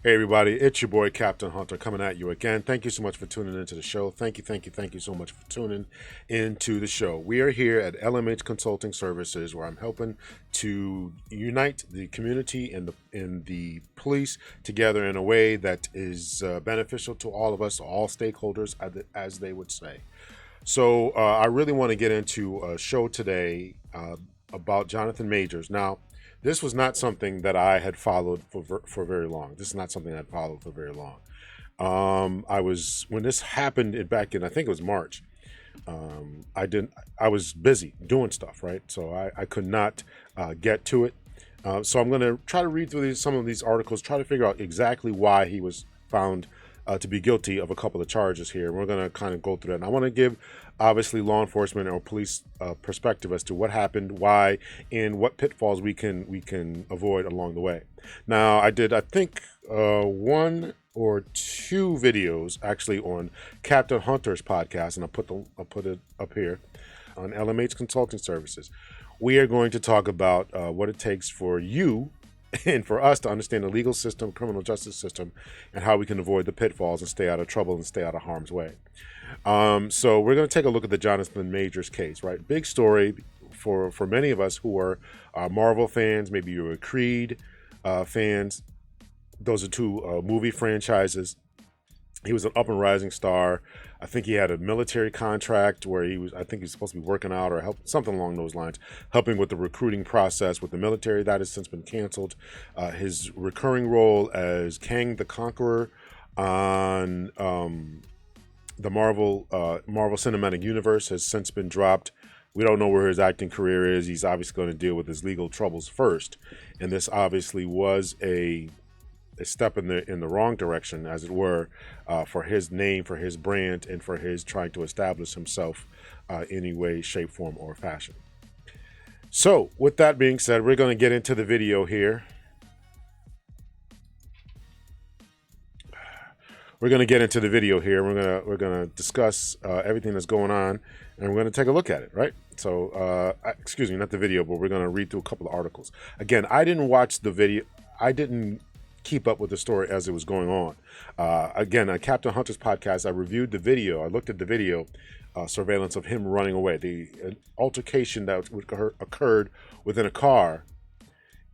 Hey everybody, it's your boy Captain Hunter coming at you again. Thank you so much for tuning into the show. Thank you so much for tuning into the show. We are here at LMH Consulting Services, where I'm helping to unite the community and the police together in a way that is beneficial to all of us, all stakeholders, as they would say. So I really want to get into a show today about Jonathan Majors. Now, this was not something that I had followed for very long. This is not something I had followed for very long. When this happened back in, I think it was March. I was busy doing stuff, right? So I could not get to it. So I'm going to try to read through some of these articles, try to figure out exactly why he was found to be guilty of a couple of charges here. We're going to kind of go through that. And I want to give, obviously, law enforcement or police perspective as to what happened, why, and what pitfalls we can avoid along the way. Now, I think, one or two videos actually on Captain Hunter's podcast, and I'll put it up here on LMH Consulting Services. We are going to talk about what it takes for you and for us to understand the legal system, criminal justice system, and how we can avoid the pitfalls and stay out of trouble and stay out of harm's way. So we're going to take a look at the Jonathan Majors case, right? Big story for many of us who are Marvel fans. Maybe you were Creed fans. Those are two movie franchises. He was an up and rising star. I think he had a military contract where he was supposed to be working out or something along those lines, helping with the recruiting process with the military. That has since been canceled. His recurring role as Kang the Conqueror on the Marvel Cinematic Universe has since been dropped. We don't know where his acting career is. He's obviously going to deal with his legal troubles first, and this obviously was a step in the wrong direction, as it were, for his name, for his brand, and for his trying to establish himself in any way, shape, form, or fashion. So, with that being said, we're going to get into the video here. We're going to discuss everything that's going on, and we're going to take a look at it, right? So, excuse me, not the video, but we're going to read through a couple of articles. Again, I didn't watch the video. I didn't keep up with the story as it was going on. Again, on Captain Hunter's podcast, I reviewed the video. I looked at the video surveillance of him running away. The altercation that occurred within a car,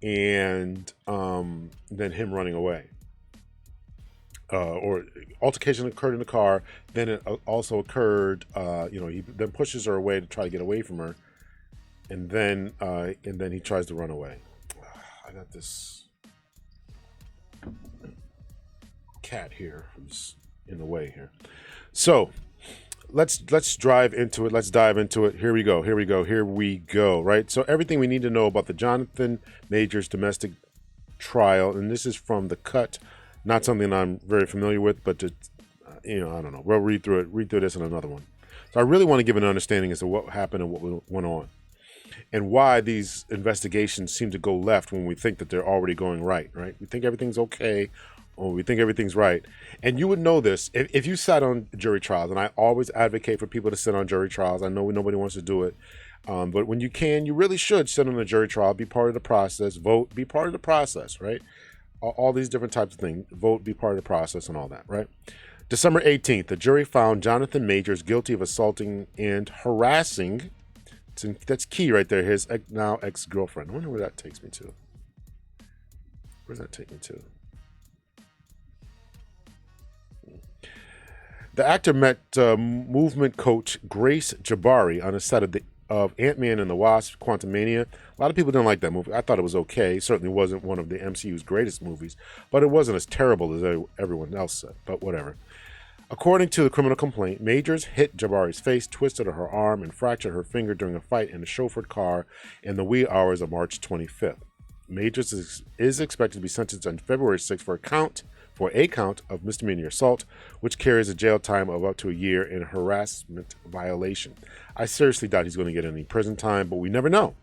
and then him running away. Or altercation occurred in the car. Then it also occurred. He then pushes her away to try to get away from her, and then he tries to run away. I got this cat here who's in the way here. So let's drive into it. Let's dive into it. Here we go. Right. So everything we need to know about the Jonathan Majors domestic trial, and this is from The Cut. Not something I'm very familiar with, but I don't know. We'll read through this in another one. So I really want to give an understanding as to what happened and what went on, and why these investigations seem to go left when we think that they're already going right. Right? We think everything's okay, or we think everything's right. And you would know this if you sat on jury trials, and I always advocate for people to sit on jury trials. I know nobody wants to do it, but when you can, you really should sit on a jury trial, be part of the process, vote, be part of the process, right? All these different types of things, vote, be part of the process, and all that, right? December 18th, the jury found Jonathan Majors guilty of assaulting and harassing. That's key right there. His now ex-girlfriend. I wonder where that takes me to. Where does that take me to? The actor met movement coach Grace Jabari on a set of Ant-Man and the Wasp: Quantumania. A lot of people didn't like that movie. I thought it was okay. It certainly wasn't one of the MCU's greatest movies, but it wasn't as terrible as everyone else said, but whatever. According to the criminal complaint, Majors hit Jabari's face, twisted her arm, and fractured her finger during a fight in a chauffeured car in the wee hours of March 25th. Majors is expected to be sentenced on February 6th for a count of misdemeanor assault, which carries a jail time of up to a year in harassment violation. I seriously doubt he's going to get any prison time, but we never know.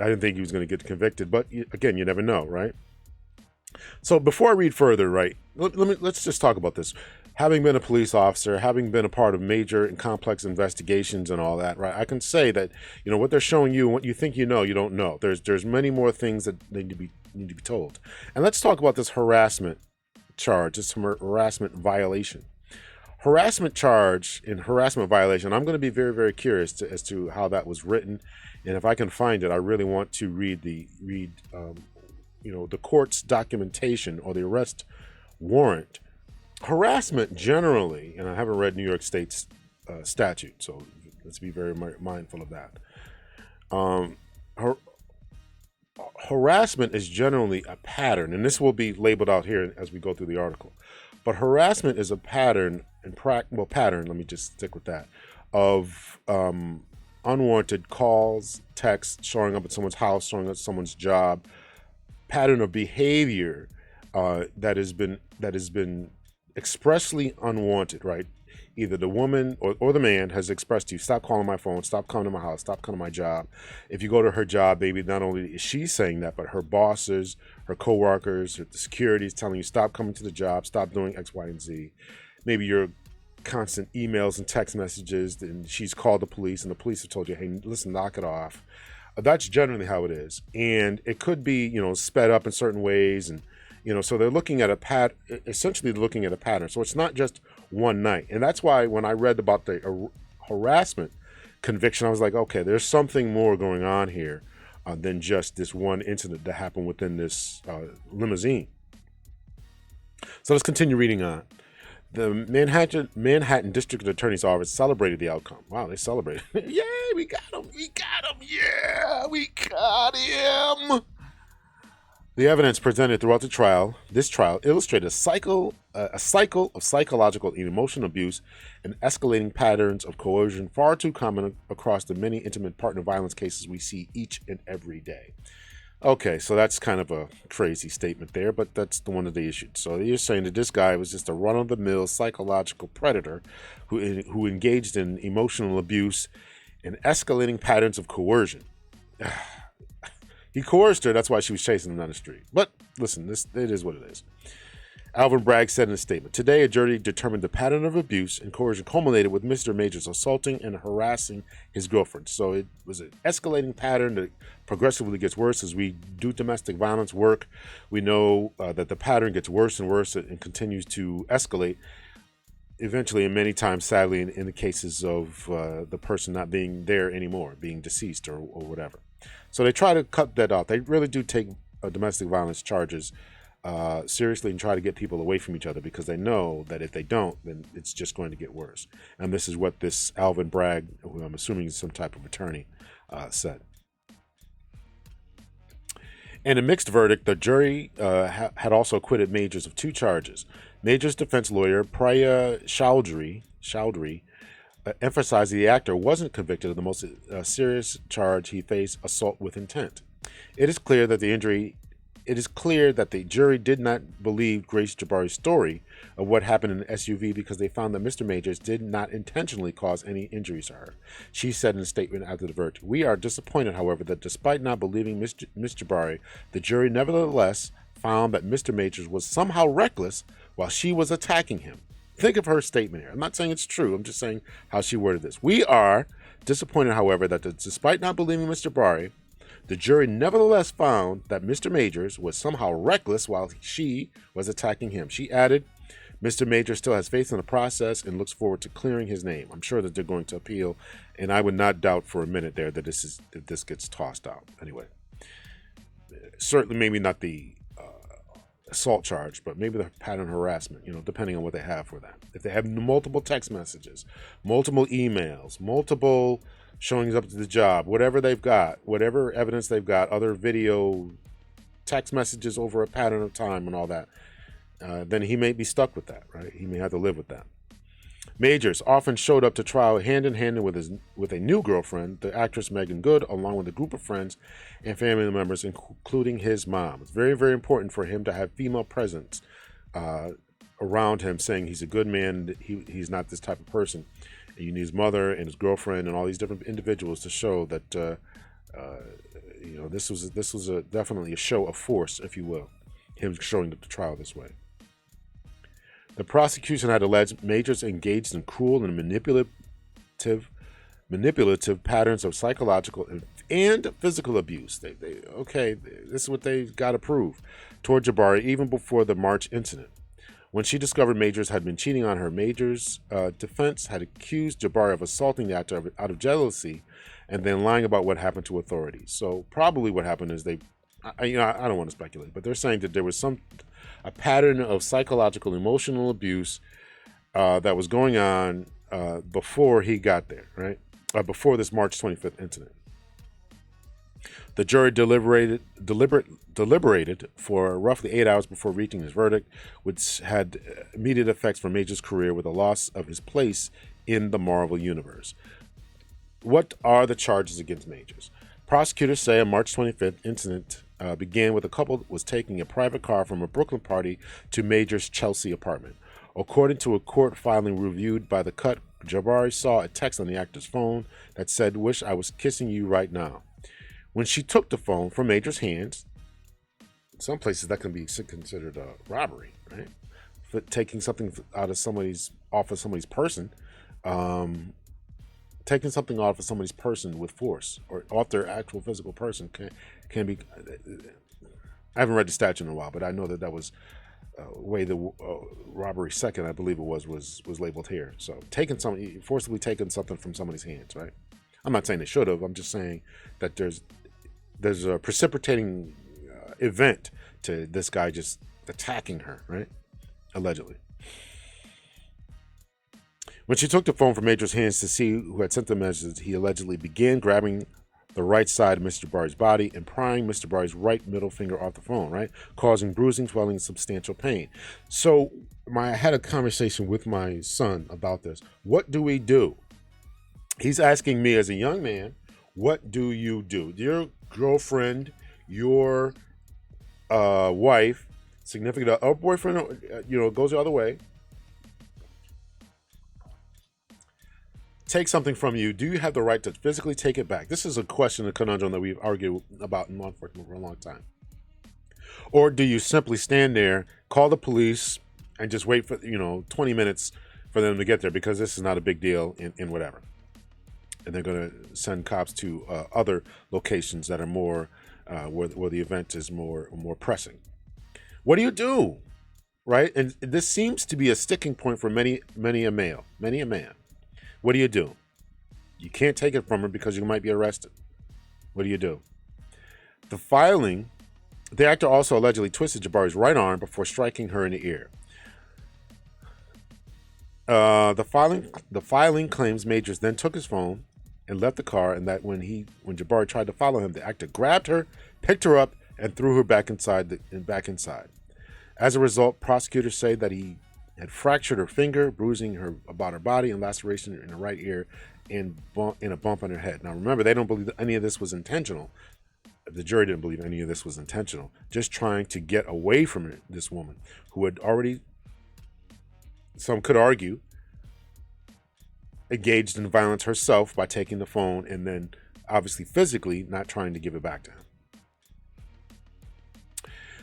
I didn't think he was going to get convicted, but again, you never know, right? So before I read further, right, let's just talk about this. Having been a police officer, having been a part of major and complex investigations and all that, right, I can say that, what they're showing you and what you think you don't know. There's many more things that need to be told. And let's talk about this harassment charge. It's a harassment violation. Harassment charge and harassment violation. I'm going to be very, very curious as to how that was written, and if I can find it, I really want to read the court's documentation or the arrest warrant. Harassment generally, and I haven't read New York State's statute, so let's be very mindful of that. Harassment is generally a pattern, and this will be labeled out here as we go through the article. But harassment is a pattern pattern. Let me just stick with that of unwanted calls, texts, showing up at someone's house, showing up at someone's job. Pattern of behavior that has been expressly unwanted, right? Either the woman or the man has expressed to you, stop calling my phone, stop coming to my house, stop coming to my job. If you go to her job, maybe not only is she saying that, but her bosses, her coworkers, the security is telling you, stop coming to the job, stop doing X, Y, and Z. Maybe your constant emails and text messages, and she's called the police, and the police have told you, hey, listen, knock it off. That's generally how it is. And it could be, sped up in certain ways, and so they're looking at essentially looking at a pattern. So it's not just one night. And that's why when I read about the harassment conviction, I was like, okay, there's something more going on here than just this one incident that happened within this limousine. So let's continue reading on. The Manhattan District Attorney's Office celebrated the outcome. Wow, they celebrated. Yay, we got him. We got him. Yeah, we got him. The evidence presented throughout this trial illustrated a cycle of psychological and emotional abuse and escalating patterns of coercion far too common across the many intimate partner violence cases we see each and every day. Okay, so that's kind of a crazy statement there, but that's the one that they issued. So you're saying that this guy was just a run-of-the-mill psychological predator who engaged in emotional abuse and escalating patterns of coercion. He coerced her, that's why she was chasing him down the street. But listen, it is what it is. Alvin Bragg said in a statement, today a jury determined the pattern of abuse and coercion culminated with Mr. Majors assaulting and harassing his girlfriend. So it was an escalating pattern that progressively gets worse as we do domestic violence work. We know that the pattern gets worse and worse and continues to escalate. Eventually, and many times, sadly, in the cases of the person not being there anymore, being deceased or whatever. So they try to cut that out. They really do take domestic violence charges seriously and try to get people away from each other because they know that if they don't, then it's just going to get worse. And this is what this Alvin Bragg, who I'm assuming is some type of attorney, said. In a mixed verdict, the jury had also acquitted Majors of 2 charges. Majors' defense lawyer, Priya Chowdhury, emphasized the actor wasn't convicted of the most serious charge he faced, assault with intent. It is clear that the jury did not believe Grace Jabari's story of what happened in the SUV because they found that Mr. Majors did not intentionally cause any injuries to her. She said in a statement after the verdict, "We are disappointed, however, that despite not believing Ms. Jabari, the jury nevertheless found that Mr. Majors was somehow reckless while she was attacking him." Think of her statement here. I'm not saying it's true. I'm just saying how she worded this. "We are disappointed, however, that despite not believing Mr. Jabari, the jury nevertheless found that Mr. Majors was somehow reckless while she was attacking him." She added, "Mr. Majors still has faith in the process and looks forward to clearing his name. I'm sure that they're going to appeal, and I would not doubt for a minute there that this gets tossed out." Anyway, certainly maybe not the assault charge, but maybe the pattern harassment, depending on what they have for that. If they have multiple text messages, multiple emails, multiple showing up to the job, whatever they've got, whatever evidence they've got, other video, text messages over a pattern of time and all that, then he may be stuck with that, right? He may have to live with that. Majors often showed up to trial hand in hand with a new girlfriend, the actress Megan Good, along with a group of friends and family members, including his mom. It's very, very important for him to have female presence around him, saying he's a good man, he's not this type of person. And you need his mother and his girlfriend and all these different individuals to show that this was definitely a show of force, if you will, him showing up to trial this way. The prosecution had alleged Majors engaged in cruel and manipulative patterns of psychological and physical abuse. This is what they got to prove toward Jabari even before the March incident. When she discovered Majors had been cheating on her, Majors' defense had accused Jabari of assaulting the actor out of jealousy and then lying about what happened to authorities. So probably what happened is I don't want to speculate, but they're saying that there was a pattern of psychological, emotional abuse that was going on before he got there, right? Before this March 25th incident. The jury deliberated for roughly 8 hours before reaching his verdict, which had immediate effects for Majors' career with the loss of his place in the Marvel Universe. What are the charges against Majors? Prosecutors say a March 25th incident began with a couple was taking a private car from a Brooklyn party to Majors' Chelsea apartment. According to a court filing reviewed by The Cut, Jabari saw a text on the actor's phone that said, "Wish I was kissing you right now." When she took the phone from Major's hands, in some places that can be considered a robbery, right? For taking something off of somebody's person, taking something off of somebody's person with force or off their actual physical person can be. I haven't read the statute in a while, but I know that was way the robbery second, I believe it was labeled here. So forcibly taking something from somebody's hands, right? I'm not saying they should have. I'm just saying that there's a precipitating event to this guy just attacking her, right? Allegedly. When she took the phone from Major's hands to see who had sent the message, he allegedly began grabbing the right side of Mr. Jabari's body and prying Mr. Jabari's right middle finger off the phone, right? Causing bruising, swelling, and substantial pain. So I had a conversation with my son about this. What do we do? He's asking me as a young man, what do you do? Your girlfriend, your wife, significant or boyfriend, goes the other way, take something from you. Do you have the right to physically take it back? This is a question, a conundrum that we've argued about in law enforcement for a long time. Or do you simply stand there, call the police, and just wait for 20 minutes for them to get there because this is not a big deal in whatever. And they're going to send cops to other locations that are more where the event is more pressing. What do you do, right? And this seems to be a sticking point for many a man. What do you do? You can't take it from her because you might be arrested. What do you do? The actor also allegedly twisted Jabari's right arm before striking her in the ear. The filing claims Majors then took his phone and left the car, and that when Jabari tried to follow him, the actor grabbed her, picked her up, and threw her back inside. As a result, prosecutors say that he had fractured her finger, bruising her about her body, and laceration in her right ear, and a bump on her head. Now, remember, they don't believe that any of this was intentional. The jury didn't believe any of this was intentional. Just trying to get away from this woman who had already, some could argue, engaged in violence herself by taking the phone and then obviously physically not trying to give it back to him.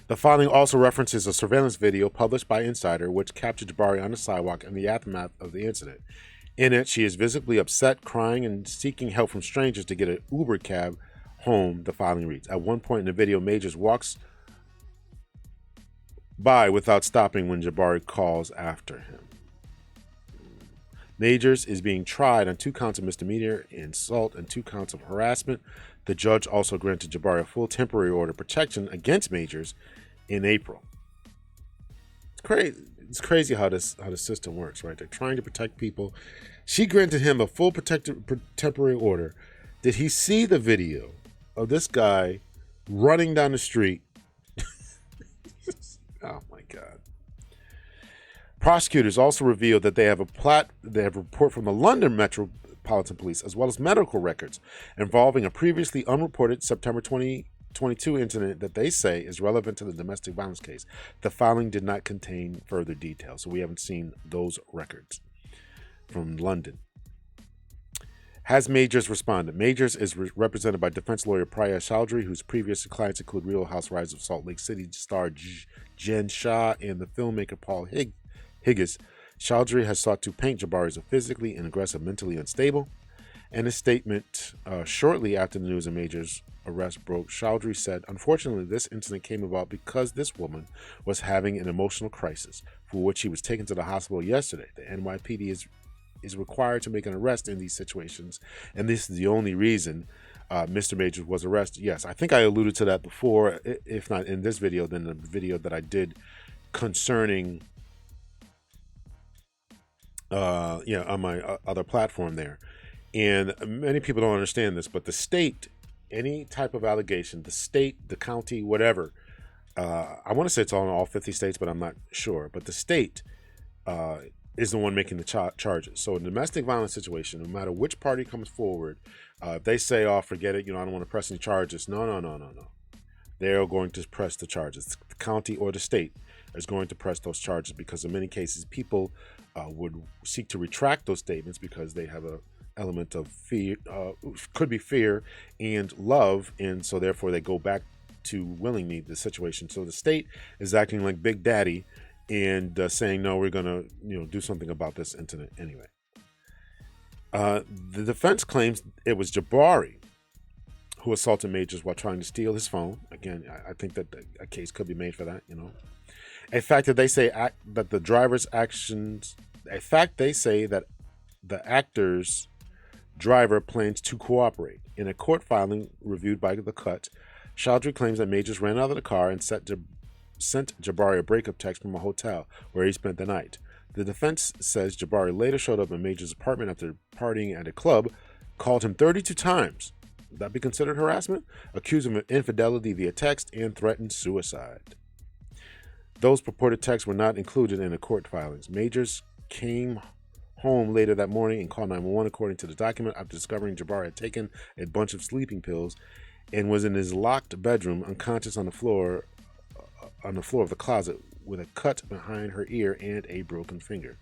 The filing also references a surveillance video published by Insider, which captured Jabari on the sidewalk in the aftermath of the incident. In it, she is visibly upset, crying, and seeking help from strangers to get an Uber cab home, the filing reads. At one point in the video, Majors walks by without stopping when Jabari calls after him. Majors is being tried on 2 counts of misdemeanor assault and 2 counts of harassment. The judge also granted Jabari a full temporary order of protection against Majors in April. It's crazy how the system works, right? They're trying to protect people. She granted him a full temporary order. Did he see the video of this guy running down the street? Oh my God. Prosecutors also revealed that they have a report from the London Metropolitan Police, as well as medical records involving a previously unreported September 2022 incident that they say is relevant to the domestic violence case. The filing did not contain further details, so we haven't seen those records from London. Has Majors responded? Majors is represented by defense lawyer Priya Chaudhry, whose previous clients include Real Housewives of Salt Lake City star Jen Shah and the filmmaker Paul Higgis. Chaudhry has sought to paint Jabari as a physically and aggressive, mentally unstable, In a statement shortly after the news of Major's arrest broke, Chowdhury said, "Unfortunately, this incident came about because this woman was having an emotional crisis, for which she was taken to the hospital yesterday. The NYPD is required to make an arrest in these situations, and this is the only reason Mr. Majors was arrested." Yes, I think I alluded to that before, if not in this video, then the video that I did concerning, on my other platform there. And many people don't understand this, but the state, any type of allegation, the state, the county, whatever, I want to say it's on all 50 states, but I'm not sure. But the state is the one making the charges. So in a domestic violence situation, no matter which party comes forward, if they say, "Oh, forget it, I don't want to press any charges," no. They're going to press the charges. The county or the state is going to press those charges, because in many cases, people would seek to retract those statements because they have a element of fear, could be fear and love, and so therefore they go back to willingly the situation. So the state is acting like Big Daddy and saying, "No, we're gonna do something about this incident anyway." The defense claims it was Jabari who assaulted Majors while trying to steal his phone. Again, I think that a case could be made for that. In fact, that they say that the driver's actions. In fact, they say that the actor's driver plans to cooperate. In a court filing reviewed by The Cut, Chowdhury claims that Majors ran out of the car and sent Jabari a breakup text from a hotel where he spent the night. The defense says Jabari later showed up at Majors' apartment after partying at a club, called him 32 times. Would that be considered harassment? Accused him of infidelity via text and threatened suicide. Those purported texts were not included in the court filings. Majors came home later that morning and called 911, according to the document, after discovering Jabari had taken a bunch of sleeping pills and was in his locked bedroom, unconscious on the floor of the closet, with a cut behind her ear and a broken finger.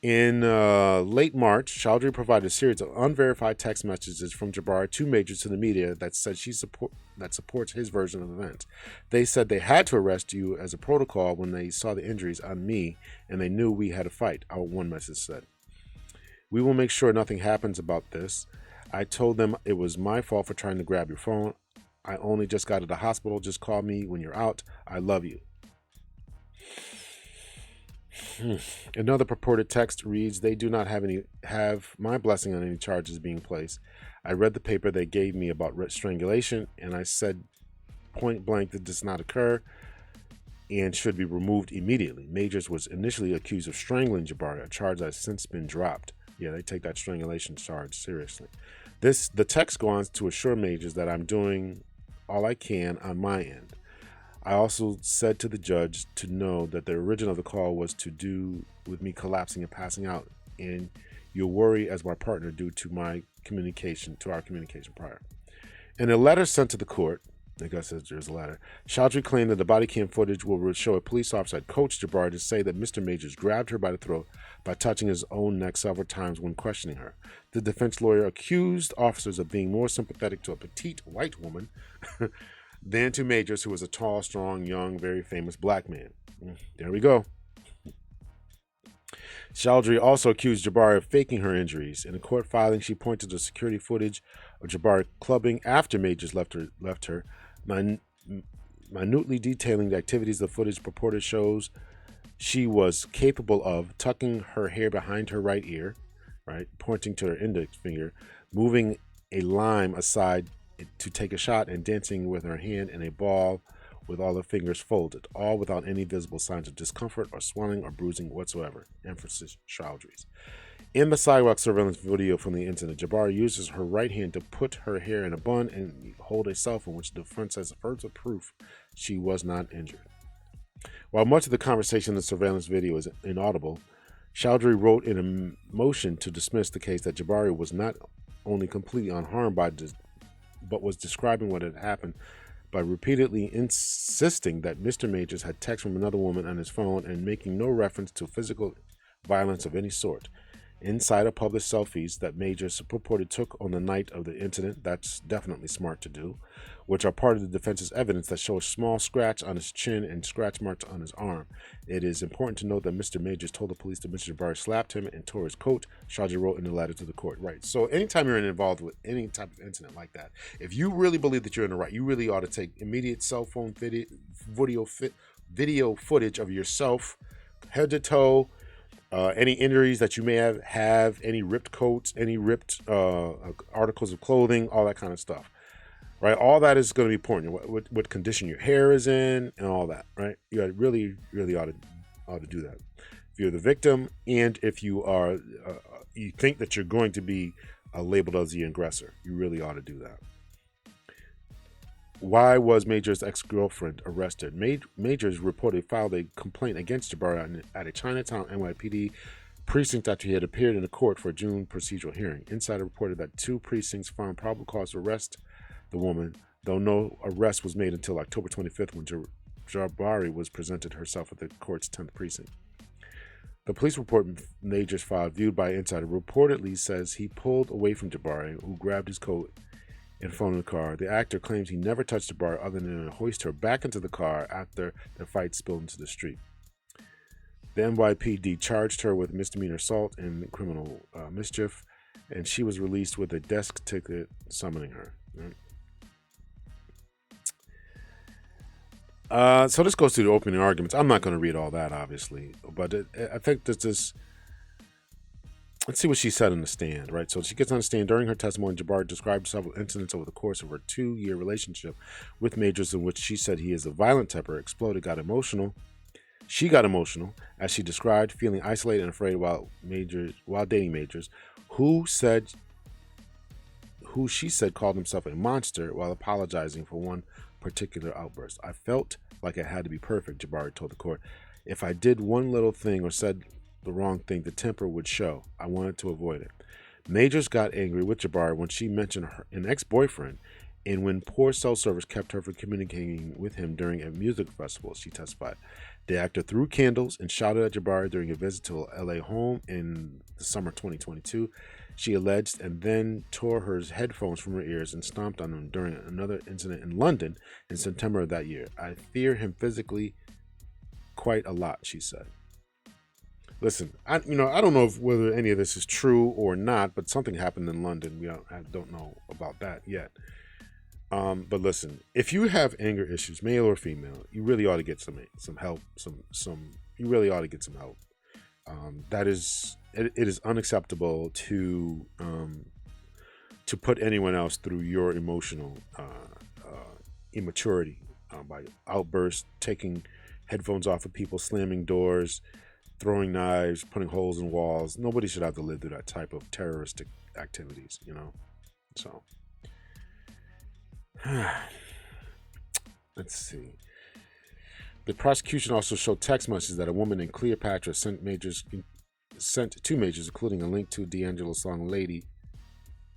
In late March, Chowdhury provided a series of unverified text messages from Jabari to Majors to the media that said that supports his version of events. They said they had to arrest you as a protocol when they saw the injuries on me and they knew we had a fight, our one message said. "We will make sure nothing happens about this. I told them it was my fault for trying to grab your phone. I only just got to the hospital. Just call me when you're out. I love you." Another purported text reads, "They do not have my blessing on any charges being placed. I read the paper they gave me about strangulation, and I said point blank that does not occur and should be removed immediately." Majors was initially accused of strangling Jabari, a charge that has since been dropped. Yeah, they take that strangulation charge seriously. The text goes on to assure Majors that I'm doing all I can on my end. I also said to the judge to know that the origin of the call was to do with me collapsing and passing out, and you'll worry as my partner due to our communication prior. In a letter sent to the court, I guess there's a letter, Chowdhury claimed that the body cam footage will show a police officer had coached Jabari to say that Mr. Majors grabbed her by the throat by touching his own neck several times when questioning her. The defense lawyer accused officers of being more sympathetic to a petite white woman than to Majors, who was a tall, strong, young, very famous black man. There we go. Chowdhury also accused Jabari of faking her injuries. In a court filing, she pointed to security footage of Jabari clubbing after Majors left her, minutely detailing the activities the footage purported shows she was capable of: tucking her hair behind her right ear, right, pointing to her index finger, moving a lime aside to take a shot, and dancing with her hand in a ball with all her fingers folded, all without any visible signs of discomfort or swelling or bruising whatsoever. Emphasis Chowdhury's. In the sidewalk surveillance video from the incident, Jabari uses her right hand to put her hair in a bun and hold a cell phone, which the defense says serves as proof she was not injured. While much of the conversation in the surveillance video is inaudible, Chowdhury wrote in a motion to dismiss the case that Jabari was not only completely unharmed but was describing what had happened by repeatedly insisting that Mr. Majors had text from another woman on his phone and making no reference to physical violence of any sort. Insider published selfies that Majors purported took on the night of the incident. That's definitely smart to do, which are part of the defense's evidence that show a small scratch on his chin and scratch marks on his arm. It is important to note that Mr. Majors told the police that Mr. Jabari slapped him and tore his coat, Shaji wrote in the letter to the court. Right. So anytime you're involved with any type of incident like that, if you really believe that you're in the right, you really ought to take immediate cell phone video footage of yourself, head to toe, any injuries that you may have, any ripped coats, any ripped articles of clothing, all that kind of stuff, right? All that is going to be important. What condition your hair is in, and all that, right? You really ought to do that. If you're the victim, and if you are, you think that you're going to be labeled as the aggressor, you really ought to do that. Why was Majors' ex-girlfriend arrested? Majors reportedly filed a complaint against Jabari at a Chinatown NYPD precinct after he had appeared in a court for a June procedural hearing. Insider reported that 2 precincts found probable cause to arrest the woman, though no arrest was made until October 25th when Jabari was presented herself at the court's 10th precinct. The police report Majors filed, viewed by Insider, reportedly says he pulled away from Jabari, who grabbed his coat and phone in the car. The actor claims he never touched Jabari other than to hoist her back into the car after the fight spilled into the street. The NYPD charged her with misdemeanor assault and criminal mischief, and she was released with a desk ticket summoning her. Right? So this goes through the opening arguments. I'm not going to read all that, obviously, but I think this. Let's see what she said on the stand, right? So she gets on the stand. During her testimony, Jabari described several incidents over the course of her 2-year relationship with Majors in which she said he is a violent temper, exploded, got emotional. She got emotional, as she described, feeling isolated and afraid while dating Majors, who she said called himself a monster while apologizing for one particular outburst. I felt like I had to be perfect, Jabari told the court. If I did one little thing or said the wrong thing, the temper would show. I wanted to avoid it. Majors got angry with Jabari when she mentioned an ex-boyfriend and when poor cell service kept her from communicating with him during a music festival, she testified. The actor threw candles and shouted at Jabari during a visit to a LA home in the summer 2022, she alleged, and then tore her headphones from her ears and stomped on them during another incident in London in September of that year. I fear him physically quite a lot, she said. Listen, I don't know whether any of this is true or not, but something happened in London. I don't know about that yet. But listen, if you have anger issues, male or female, you really ought to get some help. You really ought to get some help. It is unacceptable to put anyone else through your emotional immaturity by outbursts, taking headphones off of people, slamming doors, throwing knives, putting holes in walls. Nobody should have to live through that type of terroristic activities, So, let's see. The prosecution also showed text messages that a woman named Cleopatra sent to Majors, including a link to D'Angelo's song "Lady,"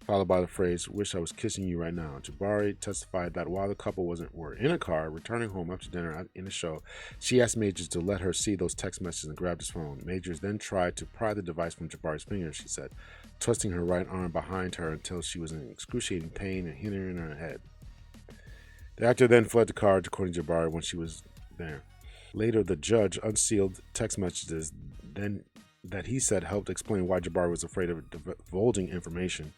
followed by the phrase, "Wish I was kissing you right now." Jabari testified that while the couple were in a car returning home after dinner in the show, she asked Majors to let her see those text messages and grabbed his phone. Majors then tried to pry the device from Jabari's fingers, she said, twisting her right arm behind her until she was in excruciating pain and hitting her in her head. The actor then fled the car, according to Jabari, when she was there. Later, the judge unsealed text messages that he said helped explain why Jabari was afraid of divulging information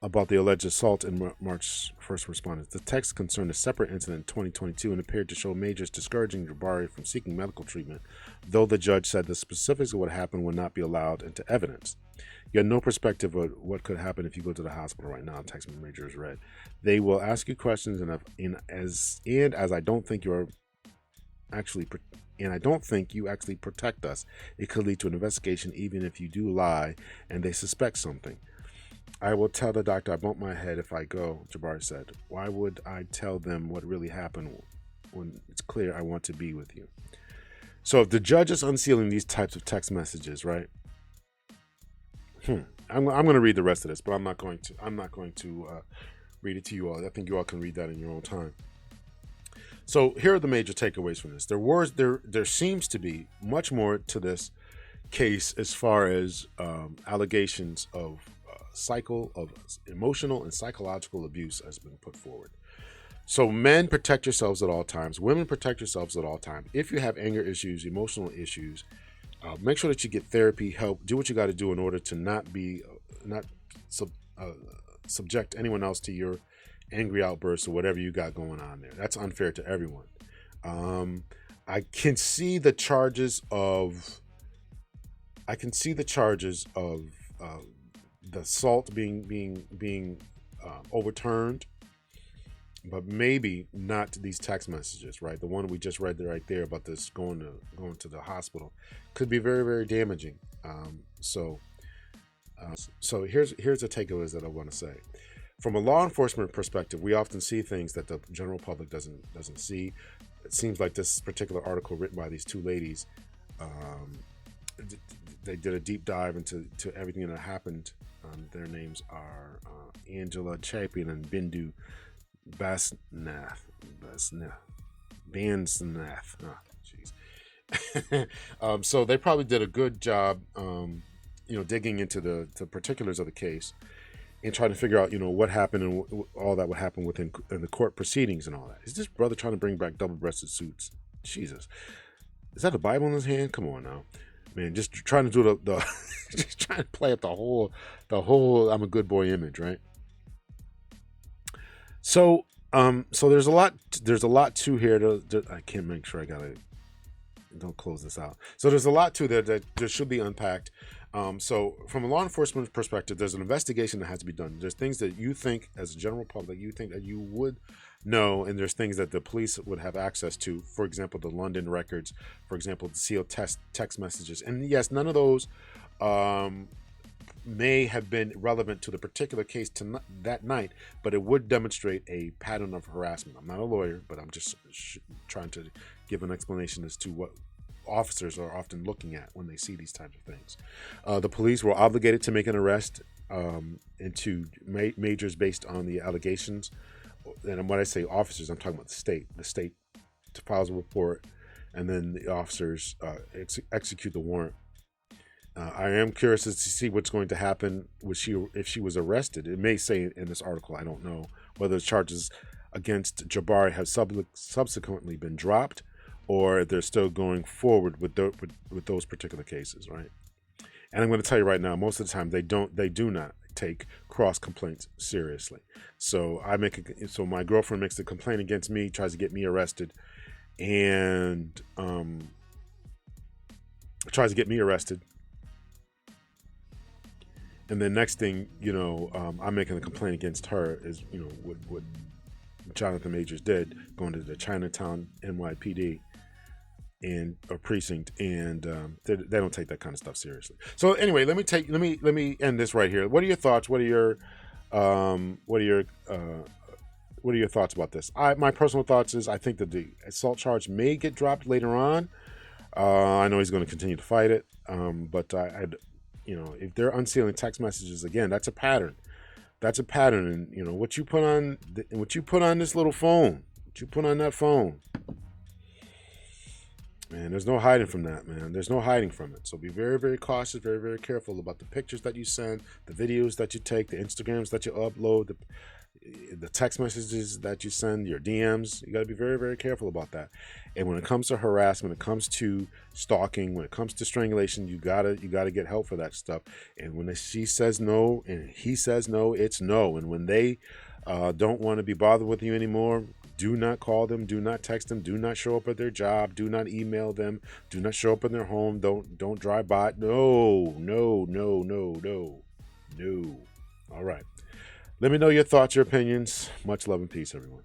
about the alleged assault in March's first responders. The text concerned a separate incident in 2022 and appeared to show Majors discouraging Jabari from seeking medical treatment, though the judge said the specifics of what happened would not be allowed into evidence. You had no perspective of what could happen if you go to the hospital right now, text Majors read. They will ask you questions, as I don't think you actually protect us. It could lead to an investigation even if you do lie and they suspect something. I will tell the doctor I bumped my head if I go, Jabari said. Why would I tell them what really happened when it's clear I want to be with you? So if the judge is unsealing these types of text messages, right? I'm going to read the rest of this, but I'm not going to read it to you all. I think you all can read that in your own time. So here are the major takeaways from this. There seems to be much more to this case as far as allegations of emotional and psychological abuse has been put forward. So men, protect yourselves at all times. Women, protect yourselves at all times. If you have anger issues, emotional issues, make sure that you get therapy, help, do what you got to do in order to not subject anyone else to your angry outbursts or whatever you got going on there. That's unfair to everyone. I can see the charges of the assault being overturned, but maybe not these text messages, right? The one we just read right there about this going to the hospital could be very, very damaging. So here's the takeaways that I want to say. From a law enforcement perspective, we often see things that the general public doesn't see. It seems like this particular article written by these two ladies, they did a deep dive into everything that happened. Their names are Angela Chapin and Bindu Basnath. Oh, jeez. So they probably did a good job, digging into the particulars of the case and trying to figure out, what happened and all that would happen in the court proceedings and all that. Is this brother trying to bring back double-breasted suits? Jesus, is that a Bible in his hand? Come on now, man. Just trying to do the just trying to play up the whole I'm a good boy image, right? So there's a lot to here. I can't make sure don't close this out. So there's a lot to that should be unpacked. So from a law enforcement perspective, there's an investigation that has to be done. There's things that you think, as a general public, you think that you would know, and there's things that the police would have access to. For example, the London records, for example, the sealed text messages. And yes, none of those may have been relevant to the particular case that night, but it would demonstrate a pattern of harassment. I'm not a lawyer, but I'm just trying to give an explanation as to what officers are often looking at when they see these types of things. The police were obligated to make an arrest into Majors based on the allegations. And when I say officers, I'm talking about the state. The state files a report, and then the officers execute the warrant. I am curious to see what's going to happen if she was arrested. It may say in this article, I don't know, whether the charges against Jabari have subsequently been dropped, or they're still going forward with those particular cases, right? And I'm going to tell you right now, most of the time they do not take cross complaints seriously. So my girlfriend makes a complaint against me, tries to get me arrested, and and then next thing I'm making a complaint against her is what Jonathan Majors did, going to the Chinatown NYPD and a precinct, and they don't take that kind of stuff seriously. So anyway, let me end this right here. What are your thoughts? What are your thoughts about this? My personal thoughts is I think that the assault charge may get dropped later on. I know he's going to continue to fight it, but if they're unsealing text messages again, that's a pattern. That's a pattern, and what you put on this little phone, what you put on that phone, man, there's no hiding from that, man. There's no hiding from it. So be very, very cautious, very, very careful about the pictures that you send, the videos that you take, the Instagrams that you upload, the text messages that you send, your DMs. You got to be very, very careful about that. And when it comes to harassment, when it comes to stalking, when it comes to strangulation, you gotta get help for that stuff. And when she says no and he says no, it's no. And when they don't want to be bothered with you anymore, do not call them, do not text them, do not show up at their job, do not email them, do not show up in their home, don't drive by. No. All right. Let me know your thoughts, your opinions. Much love and peace, everyone.